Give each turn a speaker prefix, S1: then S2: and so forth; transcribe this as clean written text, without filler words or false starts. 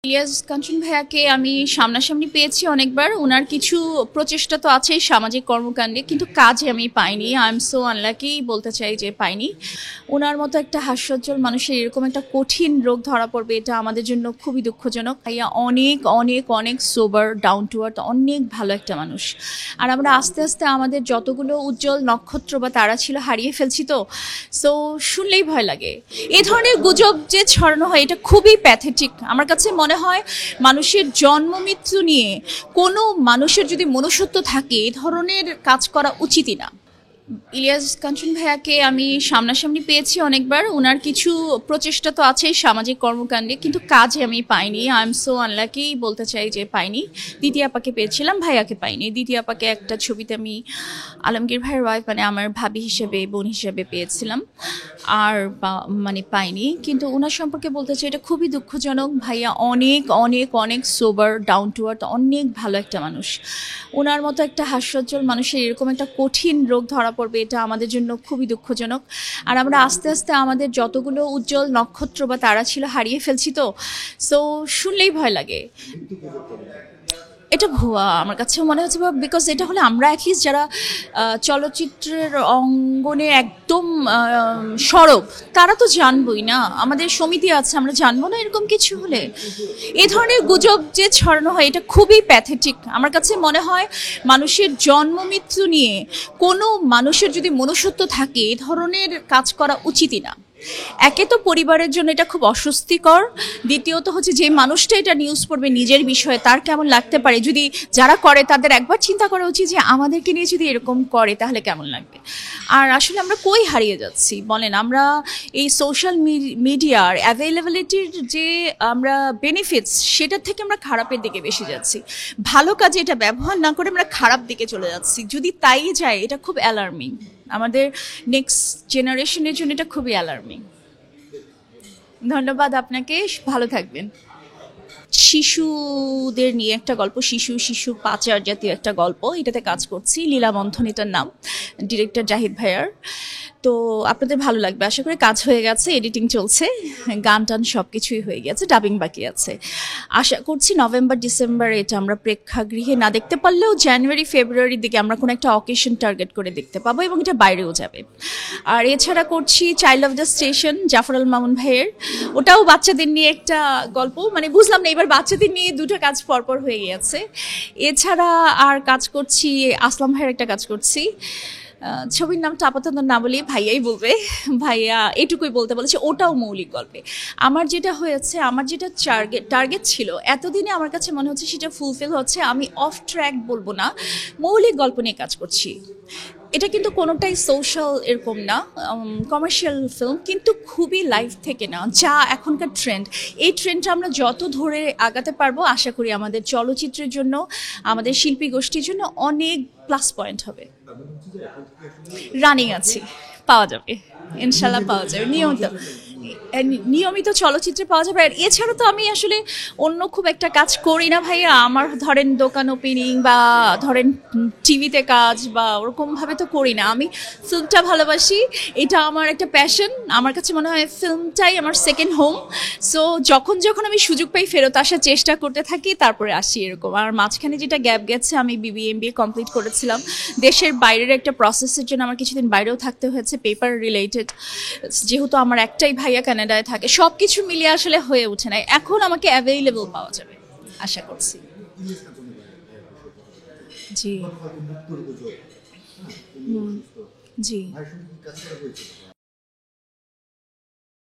S1: ইলিয়াস কাঞ্চন ভাইয়াকে আমি সামনাসামনি পেয়েছি অনেকবার। ওনার কিছু প্রচেষ্টা তো আছেই সামাজিক কর্মকাণ্ডে, কিন্তু কাজে আমি পাইনি। আই এম সো আনলাকি বলতে চাই যে পাইনি। ওনার মতো একটা হাস্যোজ্জ্বল মানুষের এরকম একটা কঠিন রোগ ধরা পড়বে, এটা আমাদের জন্য খুবই দুঃখজনক। ভাইয়া অনেক অনেক অনেক সোবার, ডাউন টু আর্থ, অনেক ভালো একটা মানুষ। আর আমরা আস্তে আস্তে আমাদের যতগুলো উজ্জ্বল নক্ষত্র বা তারা ছিল হারিয়ে ফেলছি। তো সো শুনলেই ভয় লাগে। এই ধরনের গুজব যে ছড়ানো হয় এটা খুবই প্যাথেটিক। আমার কাছে মনে হয় মানুষের জন্ম মৃত্যু নিয়ে কোনো মানুষের যদি মনুষ্যত্ব থাকে এ ধরনের কাজ করা উচিতই না। ইলিয়াস কাঞ্চন ভাইয়াকে আমি সামনাসামনি পেয়েছি অনেকবার। ওনার কিছু প্রচেষ্টা তো আছেই সামাজিক কর্মকাণ্ডে, কিন্তু কাজে আমি পাইনি। আই এম সো আনলাকি বলতে চাই যে পাইনি। দ্বিতীয় আপাকে পেয়েছিলাম, ভাইয়াকে পাইনি। দ্বিতীয় আপাকে একটা ছবিতে আমি আলমগীর ভাইয়ের ওয়াইফ, মানে আমার ভাবি হিসেবে, বোন হিসেবে পেয়েছিলাম। আর মানে পাইনি। কিন্তু ওনার সম্পর্কে বলতে চাই এটা খুবই দুঃখজনক। ভাইয়া অনেক অনেক অনেক সোবার, ডাউন টু আর্থ, অনেক ভালো একটা মানুষ। ওনার মতো একটা হাস্যোজ্জ্বল মানুষের এরকম একটা কঠিন রোগ ধরা পড়বে, এটা আমাদের জন্য খুবই দুঃখজনক। আর আমরা আস্তে আস্তে আমাদের যতগুলো উজ্জ্বল নক্ষত্র বা তারা ছিল হারিয়ে ফেলছি। তো সো শুনলেই ভয় লাগে। এটা ভুয়া আমার কাছেও মনে হচ্ছে, বিকজ এটা হলে আমরা অ্যাটলিস্ট যারা চলচ্চিত্রের অঙ্গনে একদম সরব, তারা তো জানবই না। আমাদের সমিতি আছে, আমরা জানবো না এরকম কিছু হলে? এই ধরনের গুজব যে ছড়ানো হয় এটা খুবই প্যাথেটিক। আমার কাছে মনে হয় মানুষের জন্ম মৃত্যু নিয়ে কোনো মানুষের যদি মনুষ্যত্ব থাকে এ ধরনের কাজ করা উচিতই না। একে তো পরিবারের জন্য এটা খুব অস্বস্তিকর, দ্বিতীয়ত হচ্ছে যে মানুষটা এটা নিউজ পড়বে নিজের বিষয়ে তার কেমন লাগতে পারে। যদি যারা করে তাদের একবার চিন্তা করা উচিত যে আমাদেরকে নিয়ে যদি এরকম করে তাহলে কেমন লাগবে। আর আসলে আমরা কই হারিয়ে যাচ্ছি বলেন? আমরা এই সোশ্যাল মিডিয়ার অ্যাভেলেবিলিটির যে আমরা বেনিফিটস, সেটার থেকে আমরা খারাপের দিকে বেশি যাচ্ছি। ভালো কাজে এটা ব্যবহার না করে আমরা খারাপ দিকে চলে যাচ্ছি। যদি তাই যায় এটা খুব অ্যালার্মিং। আমাদের নেক্সট জেনারেশনের জন্য এটা খুবই অ্যালার্মিং। ধন্যবাদ আপনাকে, ভালো থাকবেন। শিশুদের নিয়ে একটা গল্প, শিশু পাচার জাতীয় একটা গল্প, এটাতে কাজ করছি। লীলাবন্ধন এটার নাম, ডিরেক্টর জাহিদ ভাইয়ার। তো আপনাদের ভালো লাগবে আশা করি। কাজ হয়ে গেছে, এডিটিং চলছে, গান টান সব কিছুই হয়ে গেছে, ডাবিং বাকি আছে। আশা করছি নভেম্বর ডিসেম্বর এটা আমরা প্রেক্ষাগৃহে না দেখতে পারলেও জানুয়ারি ফেব্রুয়ারির দিকে আমরা কোনো একটা অকেশন টার্গেট করে দেখতে পাবো, এবং এটা বাইরেও যাবে। আর এছাড়া করছি child of the station, Zafar Al Mamun ভাইয়ের। ওটাও বাচ্চাদের নিয়ে একটা গল্প, মানে বুঝলাম না এবার বাচ্চাদের নিয়ে দুটো কাজ পরপর হয়ে গেছে। এছাড়া আর কাজ করছি, আসলাম ভাইয়ের একটা কাজ করছি। ছবির নামটা আপাতত না বলি, ভাইয়াই বলবে। ভাইয়া এটুকুই বলতে বলেছে, ওটাও মৌলিক গল্পে। আমার যেটা হয়েছে, আমার যেটা টার্গেট ছিল এতদিনে, আমার কাছে মনে হচ্ছে সেটা ফুলফিল হচ্ছে। আমি অফ ট্র্যাক বলবো না, মৌলিক গল্প নিয়ে কাজ করছি। এটা কিন্তু কোনোটাই সোশ্যাল এরকম না, কমার্শিয়াল ফিল্ম, কিন্তু খুবই লাইফ থেকে না, যা এখনকার ট্রেন্ড। এই ট্রেন্ডটা আমরা যত ধরে আগাতে পারবো আশা করি আমাদের চলচ্চিত্রের জন্য, আমাদের শিল্পী গোষ্ঠীর জন্য অনেক প্লাস পয়েন্ট হবে। রানিং আছি, পাওয়া যাবে ইনশাল্লাহ, পাওয়া যাবে নিয়মিত চলচ্চিত্রে পাওয়া যাবে। আর এছাড়া তো আমি আসলে অন্য খুব একটা কাজ করি না ভাইয়া। আমার ধরেন দোকান ওপেনিং বা ধরেন টিভিতে কাজ বা ওরকমভাবে তো করি না। আমি ফিল্মটা ভালোবাসি, এটা আমার একটা প্যাশন। আমার কাছে মনে হয় ফিল্মটাই আমার সেকেন্ড হোম। সো যখন যখন আমি সুযোগ পাই ফেরত আসার চেষ্টা করতে থাকি, তারপরে আসি এরকম। আর মাঝখানে যেটা গ্যাপ গেছে, আমি BBA কমপ্লিট করেছিলাম দেশের বাইরের একটা প্রসেসের জন্য, আমার কিছুদিন বাইরেও থাকতে হয়েছে, পেপার রিলেটেড। যেহেতু আমার একটাই ভাইয়া কানাডায় থাকে, সব কিছু মিলিয়ে আসলে হয়ে ওঠে না। এখন আমাকে অ্যাভেইলেবল পাওয়া যাবে আশা করছি। জি জি।